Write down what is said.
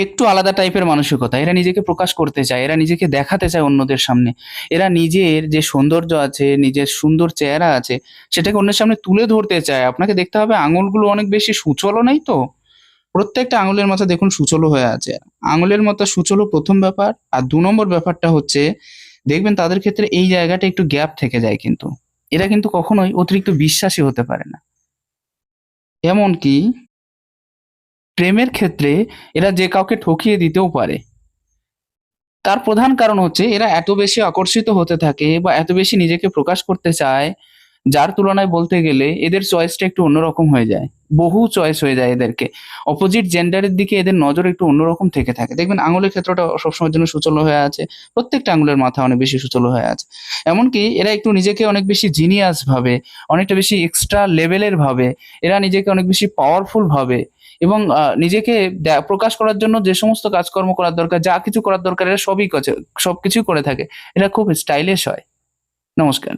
একটু আলাদা টাইপের মানসিকতা। এরা নিজেকে প্রকাশ করতে চায়, এরা নিজেকে দেখাতে চায় অন্যদের সামনে। এরা নিজের যে সৌন্দর্য আছে, নিজের সুন্দর চেহারা আছে, সেটাকে অন্যের সামনে তুলে ধরতে চায়। আপনাকে দেখতে হবে আঙুলগুলো অনেক বেশি সুচলও নাই তো, প্রত্যেকটা আঙুলের মাথা দেখুন সুচলো হয়ে আছে। আঙুলের মাথা সুচলো প্রথম ব্যাপার। আর ২ নম্বর ব্যাপারটা হচ্ছে, দেখবেন তাদের ক্ষেত্রে এই জায়গাটা একটু গ্যাপ থেকে যায় কিন্তু। এরা কিন্তু কখনোই অতিরিক্ত বিশ্বাসী হতে পারে না। এমনকি প্রেমের ক্ষেত্রে এরা যে কাউকে ঠকিয়ে দিতেও পারে। তার প্রধান কারণ হচ্ছে এরা এত বেশি আকর্ষিত হতে থাকে বা এত বেশি নিজেকে প্রকাশ করতে চায়, যার তুলনায় বলতে গেলে এদের চয়েসটা একটু অন্যরকম হয়ে যায়। বহু চয়েস হয়ে যায় এদেরকে। অপোজিট জেন্ডারের দিকে এদের নজর একটু অন্যরকম থেকে থাকে। দেখবেন আঙুলের ক্ষেত্রটা সবসময়ের জন্য সুচল হয়ে আছে। প্রত্যেকটা আঙুলের মাথা অনেক বেশি সুচল হয়ে আছে। এমনকি এরা একটু নিজেকে অনেক বেশি জিনিয়াস ভাবে, অনেকটা বেশি এক্সট্রা লেভেলের ভাবে। এরা নিজেকে অনেক বেশি পাওয়ারফুল ভাবে এবং নিজেকে প্রকাশ করার জন্য যে সমস্ত কাজকর্ম করার দরকার, যা কিছু করার দরকার এরা সবই সবকিছুই করে থাকে। এরা খুব স্টাইলিশ হয়। নমস্কার।